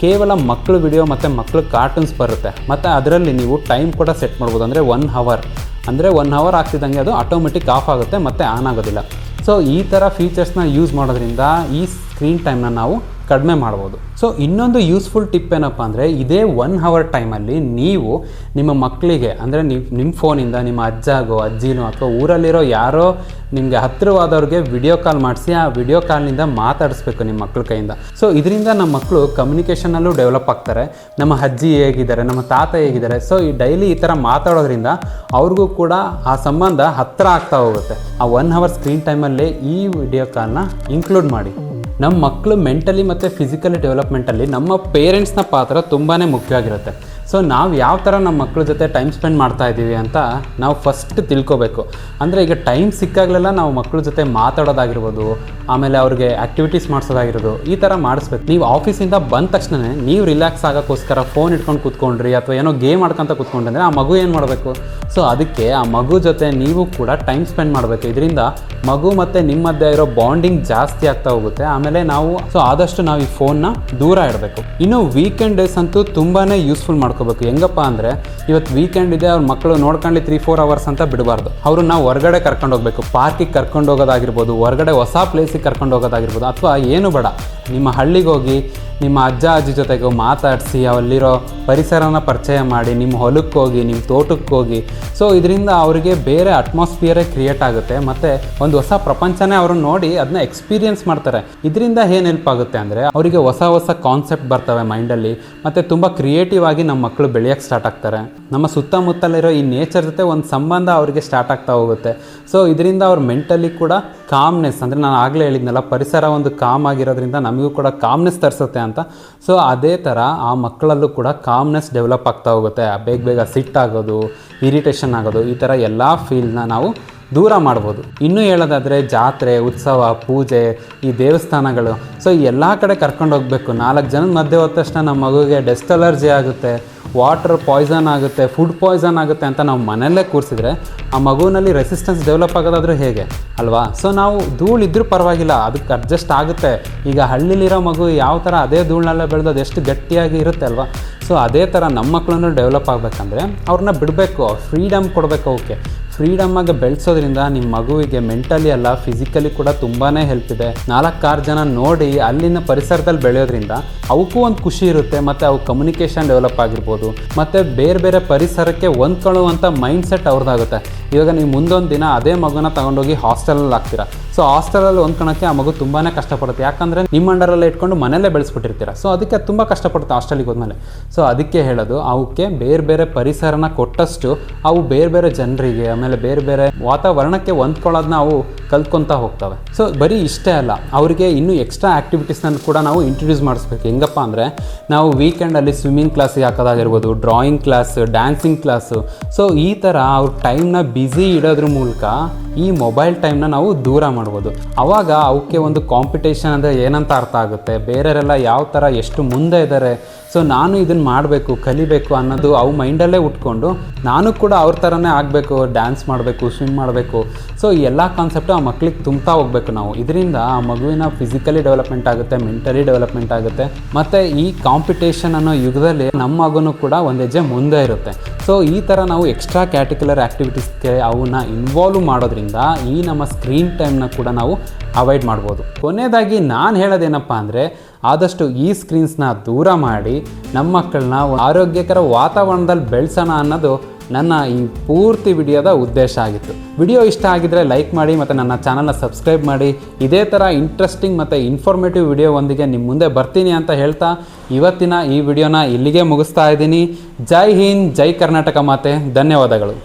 ಕೇವಲ ಮಕ್ಕಳು ವಿಡಿಯೋ ಮತ್ತು ಮಕ್ಕಳು ಕಾರ್ಟೂನ್ಸ್ ಬರುತ್ತೆ. ಮತ್ತು ಅದರಲ್ಲಿ ನೀವು ಟೈಮ್ ಕೂಡ ಸೆಟ್ ಮಾಡ್ಬೋದು. ಅಂದರೆ 1 ಅವರ್, ಅಂದರೆ 1 ಅವರ್ ಆಗ್ತಿದ್ದಂಗೆ ಅದು ಆಟೋಮೆಟಿಕ್ ಆಫ್ ಆಗುತ್ತೆ ಮತ್ತು ಆನ್ ಆಗೋದಿಲ್ಲ. ಸೊ ಈ ಥರ ಫೀಚರ್ಸ್ನ ಯೂಸ್ ಮಾಡೋದ್ರಿಂದ ಈ ಸ್ಕ್ರೀನ್ ಟೈಮ್ನ ನಾವು ಕಡಿಮೆ ಮಾಡ್ಬೋದು. ಸೊ ಇನ್ನೊಂದು ಯೂಸ್ಫುಲ್ ಟಿಪ್ ಏನಪ್ಪ ಅಂದರೆ, ಇದೇ 1 ಅವರ್ ಟೈಮಲ್ಲಿ ನೀವು ನಿಮ್ಮ ಮಕ್ಕಳಿಗೆ ಅಂದರೆ ನಿಮ್ಮ ಫೋನಿಂದ ನಿಮ್ಮ ಅಜ್ಜಿನೋ ಅಥವಾ ಊರಲ್ಲಿರೋ ಯಾರೋ ನಿಮಗೆ ಹತ್ತಿರವಾದವ್ರಿಗೆ ವಿಡಿಯೋ ಕಾಲ್ ಮಾಡಿಸಿ ಆ ವಿಡಿಯೋ ಕಾಲ್ನಿಂದ ಮಾತಾಡಿಸ್ಬೇಕು ನಿಮ್ಮ ಮಕ್ಕಳ ಕೈಯಿಂದ. ಸೊ ಇದರಿಂದ ನಮ್ಮ ಮಕ್ಕಳು ಕಮ್ಯುನಿಕೇಷನಲ್ಲೂ ಡೆವಲಪ್ ಆಗ್ತಾರೆ. ನಮ್ಮ ಅಜ್ಜಿ ಹೇಗಿದ್ದಾರೆ, ನಮ್ಮ ತಾತ ಹೇಗಿದ್ದಾರೆ. ಸೊ ಈ ಡೈಲಿ ಈ ಥರ ಮಾತಾಡೋದ್ರಿಂದ ಅವ್ರಿಗೂ ಕೂಡ ಆ ಸಂಬಂಧ ಹತ್ತಿರ ಆಗ್ತಾ ಹೋಗುತ್ತೆ. ಆ 1 ಅವರ್ ಸ್ಕ್ರೀನ್ ಟೈಮಲ್ಲಿ ಈ ವಿಡಿಯೋ ಕಾಲ್ನ ಇನ್ಕ್ಲೂಡ್ ಮಾಡಿ. ನಮ್ಮ ಮಕ್ಕಳು ಮೆಂಟಲಿ ಮತ್ತು ಫಿಸಿಕಲಿ ಡೆವಲಪ್ಮೆಂಟಲ್ಲಿ ನಮ್ಮ ಪೇರೆಂಟ್ಸ್ನ ಪಾತ್ರ ತುಂಬಾ ಮುಖ್ಯವಾಗಿರುತ್ತೆ. ಸೊ ನಾವು ಯಾವ ಥರ ನಮ್ಮ ಮಕ್ಕಳ ಜೊತೆ ಟೈಮ್ ಸ್ಪೆಂಡ್ ಮಾಡ್ತಾ ಇದ್ದೀವಿ ಅಂತ ನಾವು ಫಸ್ಟ್ ತಿಳ್ಕೊಬೇಕು. ಅಂದರೆ ಈಗ ಟೈಮ್ ಸಿಕ್ಕಾಗಲೆಲ್ಲ ನಾವು ಮಕ್ಕಳ ಜೊತೆ ಮಾತಾಡೋದಾಗಿರ್ಬೋದು, ಆಮೇಲೆ ಅವ್ರಿಗೆ ಆ್ಯಕ್ಟಿವಿಟೀಸ್ ಮಾಡಿಸೋದಾಗಿರೋದು, ಈ ಥರ ಮಾಡಿಸ್ಬೇಕು. ನೀವು ಆಫೀಸಿಂದ ಬಂದ ತಕ್ಷಣ ನೀವು ರಿಲ್ಯಾಕ್ಸ್ ಆಗೋಕ್ಕೋಸ್ಕರ ಫೋನ್ ಇಟ್ಕೊಂಡು ಕೂತ್ಕೊಂಡ್ರಿ ಅಥವಾ ಏನೋ ಗೇಮ್ ಆಡ್ಕೊತ ಕೂತ್ಕೊಂಡ್ರೆ ಆ ಮಗು ಏನು ಮಾಡಬೇಕು? ಸೊ ಅದಕ್ಕೆ ಆ ಮಗು ಜೊತೆ ನೀವು ಕೂಡ ಟೈಮ್ ಸ್ಪೆಂಡ್ ಮಾಡಬೇಕು. ಇದರಿಂದ ಮಗು ಮತ್ತು ನಿಮ್ಮ ಮಧ್ಯೆ ಇರೋ ಬಾಂಡಿಂಗ್ ಜಾಸ್ತಿ ಆಗ್ತಾ ಹೋಗುತ್ತೆ. ಆಮೇಲೆ ಆದಷ್ಟು ನಾವು ಈ ಫೋನ್ನ ದೂರ ಇಡಬೇಕು. ಇನ್ನು ವೀಕೆಂಡ್ ಡೇಸ್ ಅಂತೂ ತುಂಬಾ ಯೂಸ್ಫುಲ್ ಮಾಡ್ಕೋಬೇಕು. ಹೆಂಗಪ್ಪ ಅಂದರೆ, ಇವತ್ತು ವೀಕೆಂಡ್ ಇದೆ, ಅವ್ರ ಮಕ್ಕಳು ನೋಡ್ಕೊಂಡು 3-4 ಅವರ್ಸ್ ಅಂತ ಬಿಡಬಾರ್ದು. ಅವ್ರನ್ನ ನಾವು ಹೊರಗಡೆ ಕರ್ಕೊಂಡು ಹೋಗ್ಬೇಕು. ಪಾರ್ಕಿಗೆ ಕರ್ಕೊಂಡು ಹೋಗೋದಾಗಿರ್ಬೋದು, ಹೊರಗಡೆ ಹೊಸ ಪ್ಲೇಸಿಗೆ ಕರ್ಕೊಂಡು ಹೋಗೋದಾಗಿರ್ಬೋದು, ಅಥವಾ ಏನು ಬೇಡ, ನಿಮ್ಮ ಹಳ್ಳಿಗೆ ಹೋಗಿ ನಿಮ್ಮ ಅಜ್ಜಿ ಜೊತೆಗೆ ಮಾತಾಡಿಸಿ ಅಲ್ಲಿರೋ ಪರಿಸರನ ಪರಿಚಯ ಮಾಡಿ, ನಿಮ್ಮ ಹೊಲಕ್ಕೆ ಹೋಗಿ, ನಿಮ್ಮ ತೋಟಕ್ಕೆ ಹೋಗಿ. ಸೊ ಇದರಿಂದ ಅವರಿಗೆ ಬೇರೆ ಅಟ್ಮಾಸ್ಫಿಯರೇ ಕ್ರಿಯೇಟ್ ಆಗುತ್ತೆ ಮತ್ತು ಒಂದು ಹೊಸ ಪ್ರಪಂಚನೇ ಅವರು ನೋಡಿ ಅದನ್ನ ಎಕ್ಸ್ಪೀರಿಯೆನ್ಸ್ ಮಾಡ್ತಾರೆ. ಇದರಿಂದ ಏನು ಹೆಲ್ಪ್ ಆಗುತ್ತೆ ಅಂದರೆ, ಅವರಿಗೆ ಹೊಸ ಕಾನ್ಸೆಪ್ಟ್ ಬರ್ತವೆ ಮೈಂಡಲ್ಲಿ ಮತ್ತು ತುಂಬ ಕ್ರಿಯೇಟಿವ್ ಆಗಿ ನಮ್ಮ ಮಕ್ಕಳು ಬೆಳೆಯೋಕ್ಕೆ ಸ್ಟಾರ್ಟ್ ಆಗ್ತಾರೆ. ನಮ್ಮ ಸುತ್ತಮುತ್ತಲಿರೋ ಈ ನೇಚರ್ ಜೊತೆ ಒಂದು ಸಂಬಂಧ ಅವರಿಗೆ ಸ್ಟಾರ್ಟ್ ಆಗ್ತಾ ಹೋಗುತ್ತೆ. ಸೊ ಇದರಿಂದ ಅವ್ರ ಮೆಂಟಲಿ ಕೂಡ ಕಾಮ್ನೆಸ್, ಅಂದರೆ ನಾನು ಆಗಲೇ ಹೇಳಿದ್ನಲ್ಲ, ಪರಿಸರ ಒಂದು ಕಾಮ್ ಆಗಿರೋದ್ರಿಂದ ನಮಗೂ ಕೂಡ ಕಾಮ್ನೆಸ್ ತರಿಸುತ್ತೆ ಅಂತ. ಸೊ ಅದೇ ಥರ ಆ ಮಕ್ಕಳಲ್ಲೂ ಕೂಡ ಕಾಮ್ನೆಸ್ ಡೆವಲಪ್ ಆಗ್ತಾ ಹೋಗುತ್ತೆ. ಬೇಗ ಸಿಟ್ಟಾಗೋದು, ಇರಿಟೇಷನ್ ಆಗೋದು, ಈ ಥರ ಎಲ್ಲ ಫೀಲ್ನ ನಾವು ದೂರ ಮಾಡ್ಬೋದು. ಇನ್ನೂ ಹೇಳೋದಾದರೆ ಜಾತ್ರೆ, ಉತ್ಸವ, ಪೂಜೆ, ಈ ದೇವಸ್ಥಾನಗಳು, ಸೊ ಈ ಎಲ್ಲ ಕಡೆ ಕರ್ಕೊಂಡು ಹೋಗಬೇಕು. 4 ಜನದ ಮಧ್ಯೆ ಹೋದ ತಕ್ಷಣ ನಮ್ಮ ಮಗುವಿಗೆ ಡಸ್ಟ್ ಅಲರ್ಜಿ ಆಗುತ್ತೆ, ವಾಟರ್ ಪಾಯ್ಸನ್ ಆಗುತ್ತೆ, ಫುಡ್ ಪಾಯ್ಸನ್ ಆಗುತ್ತೆ ಅಂತ ನಾವು ಮನೆಯಲ್ಲೇ ಕೂರಿಸಿದ್ರೆ ಆ ಮಗುವಿನಲ್ಲಿ ರೆಸಿಸ್ಟೆನ್ಸ್ ಡೆವಲಪ್ ಆಗೋದಾದರೂ ಹೇಗೆ ಅಲ್ವಾ? ಸೊ ನಾವು ಧೂಳಿದ್ರೂ ಪರವಾಗಿಲ್ಲ, ಅದಕ್ಕೆ ಅಡ್ಜಸ್ಟ್ ಆಗುತ್ತೆ. ಈಗ ಹಳ್ಳಿಲಿರೋ ಮಗು ಯಾವ ಥರ ಅದೇ ಧೂಳನ್ನಲ್ಲೇ ಬೆಳೆದು ಅದು ಎಷ್ಟು ಗಟ್ಟಿಯಾಗಿ ಇರುತ್ತೆ ಅಲ್ವಾ? ಸೊ ಅದೇ ಥರ ನಮ್ಮ ಮಕ್ಕಳನ್ನು ಡೆವಲಪ್ ಆಗಬೇಕಂದ್ರೆ ಅವ್ರನ್ನ ಬಿಡಬೇಕು, ಫ್ರೀಡಮ್ ಕೊಡಬೇಕು. ಅವಕ್ಕೆ ಫ್ರೀಡಮ್ಮಾಗಿ ಬೆಳೆಸೋದ್ರಿಂದ ನಿಮ್ಮ ಮಗುವಿಗೆ ಮೆಂಟಲಿ ಅಲ್ಲ ಫಿಸಿಕಲಿ ಕೂಡ ತುಂಬಾ ಹೆಲ್ಪ್ ಇದೆ. 4-6 ಜನ ನೋಡಿ ಅಲ್ಲಿನ ಪರಿಸರದಲ್ಲಿ ಬೆಳೆಯೋದ್ರಿಂದ ಅವಕ್ಕೂ ಒಂದು ಖುಷಿ ಇರುತ್ತೆ, ಮತ್ತು ಅವು ಕಮ್ಯುನಿಕೇಷನ್ ಡೆವಲಪ್ ಆಗಿರ್ಬೋದು, ಮತ್ತು ಬೇರೆ ಬೇರೆ ಪರಿಸರಕ್ಕೆ ಹೊಂದ್ಕೊಳ್ಳುವಂಥ ಮೈಂಡ್ ಸೆಟ್ ಅವ್ರದ್ದಾಗುತ್ತೆ. ಇವಾಗ ನೀವು ಮುಂದೊಂದು ದಿನ ಅದೇ ಮಗುನ ತಗೊಂಡೋಗಿ ಹಾಸ್ಟೆಲಲ್ಲಿ ಹಾಕ್ತೀರಾ. ಸೊ ಹಾಸ್ಟೆಲಲ್ಲಿ ಹೊಂದ್ಕೊಳಕ್ಕೆ ಆ ಮಗು ತುಂಬಾ ಕಷ್ಟಪಡುತ್ತೆ, ಯಾಕಂದರೆ ನಿಮ್ಮ ಅಂಡರಲ್ಲೇ ಇಟ್ಕೊಂಡು ಮನೇಲೇ ಬೆಳೆಸ್ಬಿಟ್ಟಿರ್ತೀರ. ಸೊ ಅದಕ್ಕೆ ತುಂಬ ಕಷ್ಟಪಡುತ್ತೆ ಹಾಸ್ಟೆಲಿಗೆ ಹೋದ್ಮೇಲೆ. ಸೊ ಅದಕ್ಕೆ ಹೇಳೋದು, ಅವಕ್ಕೆ ಬೇರೆ ಬೇರೆ ಪರಿಸರನ ಕೊಟ್ಟಷ್ಟು ಅವು ಬೇರೆ ಬೇರೆ ಜನರಿಗೆ ಆಮೇಲೆ ಬೇರೆ ಬೇರೆ ವಾತಾವರಣಕ್ಕೆ ಹೊಂದ್ಕೊಳ್ಳೋದನ್ನ ಅವು ಕಲ್ತ್ಕೊತಾ ಹೋಗ್ತವೆ. ಸೊ ಬರೀ ಇಷ್ಟೇ ಅಲ್ಲ, ಅವರಿಗೆ ಇನ್ನೂ ಎಕ್ಸ್ಟ್ರಾ ಆ್ಯಕ್ಟಿವಿಟೀಸ್ನ ಕೂಡ ನಾವು ಇಂಟ್ರೊಡ್ಯೂಸ್ ಮಾಡಿಸ್ಬೇಕು. ಹೆಂಗಪ್ಪ ಅಂದರೆ, ನಾವು ವೀಕೆಂಡಲ್ಲಿ ಸ್ವಿಮ್ಮಿಂಗ್ ಕ್ಲಾಸಿಗೆ ಹಾಕೋದಾಗಿರ್ಬೋದು, drawing class, dancing class. So ಈ ಥರ ಅವ್ರ ಟೈಮ್ನ ಬ್ಯುಸಿ ಇಡೋದ್ರ ಮೂಲಕ ಈ ಮೊಬೈಲ್ ಟೈಮ್ನ ನಾವು ದೂರ ಮಾಡ್ಬೋದು. ಆವಾಗ ಅವಕ್ಕೆ ಒಂದು ಕಾಂಪಿಟೇಷನ್ ಅಂದರೆ ಏನಂತ ಅರ್ಥ ಆಗುತ್ತೆ, ಬೇರೆಯವರೆಲ್ಲ ಯಾವ ಥರ ಎಷ್ಟು ಮುಂದೆ ಇದ್ದಾರೆ, ಸೊ ನಾನು ಇದನ್ನು ಮಾಡಬೇಕು, ಕಲಿಬೇಕು ಅನ್ನೋದು ಅವು ಮೈಂಡಲ್ಲೇ ಉಟ್ಕೊಂಡು ನಾನು ಕೂಡ ಅವ್ರ ಥರನೇ ಆಗಬೇಕು, ಡ್ಯಾನ್ಸ್ ಮಾಡಬೇಕು, ಸ್ವಿಮ್ ಮಾಡಬೇಕು. ಸೊ ಈ ಎಲ್ಲ ಕಾನ್ಸೆಪ್ಟು ಆ ಮಕ್ಳಿಗೆ ತುಂಬ್ತಾ ಹೋಗಬೇಕು ನಾವು. ಇದರಿಂದ ಆ ಮಗುವಿನ ಫಿಸಿಕಲಿ ಡೆವಲಪ್ಮೆಂಟ್ ಆಗುತ್ತೆ, ಮೆಂಟಲಿ ಡೆವಲಪ್ಮೆಂಟ್ ಆಗುತ್ತೆ, ಮತ್ತು ಈ ಕಾಂಪಿಟೇಷನ್ ಅನ್ನೋ ಯುಗದಲ್ಲಿ ನಮ್ಮ ಮಗುನೂ ಕೂಡ ಒಂದು ಹೆಜ್ಜೆ ಮುಂದೆ ಇರುತ್ತೆ. ಸೊ ಈ ಥರ ನಾವು ಎಕ್ಸ್ಟ್ರಾ ಕ್ಯಾಟಿಕ್ಯುಲರ್ ಆ್ಯಕ್ಟಿವಿಟೀಸ್ಗೆ ಅವನ್ನ ಇನ್ವಾಲ್ವ್ ಮಾಡೋದ್ರಿಂದ ಈ ನಮ್ಮ ಸ್ಕ್ರೀನ್ ಟೈಮ್ನ ಕೂಡ ನಾವು ಅವಾಯ್ಡ್ ಮಾಡ್ಬೋದು. ಕೊನೆಯದಾಗಿ ನಾನು ಹೇಳೋದೇನಪ್ಪ ಅಂದರೆ, ಆದಷ್ಟು ಈ ಸ್ಕ್ರೀನ್ಸ್ನ ದೂರ ಮಾಡಿ ನಮ್ಮ ಮಕ್ಕಳನ್ನ ಆರೋಗ್ಯಕರ ವಾತಾವರಣದಲ್ಲಿ ಬೆಳೆಸೋಣ ಅನ್ನೋದು ನನ್ನ ಈ ಪೂರ್ತಿ ವಿಡಿಯೋದ ಉದ್ದೇಶ ಆಗಿತ್ತು. ವಿಡಿಯೋ ಇಷ್ಟ ಆಗಿದ್ದರೆ ಲೈಕ್ ಮಾಡಿ ಮತ್ತು ನನ್ನ ಚಾನಲ್ನ ಸಬ್ಸ್ಕ್ರೈಬ್ ಮಾಡಿ. ಇದೇ ಥರ ಇಂಟ್ರೆಸ್ಟಿಂಗ್ ಮತ್ತು ಇನ್ಫಾರ್ಮೇಟಿವ್ ವಿಡಿಯೋವೊಂದಿಗೆ ನಿಮ್ಮ ಮುಂದೆ ಬರ್ತೀನಿ ಅಂತ ಹೇಳ್ತಾ ಇವತ್ತಿನ ಈ ವಿಡಿಯೋನ ಇಲ್ಲಿಗೆ ಮುಗಿಸ್ತಾ ಇದ್ದೀನಿ. ಜೈ ಹಿಂದ್, ಜೈ ಕರ್ನಾಟಕ ಮಾತೆ. ಧನ್ಯವಾದಗಳು.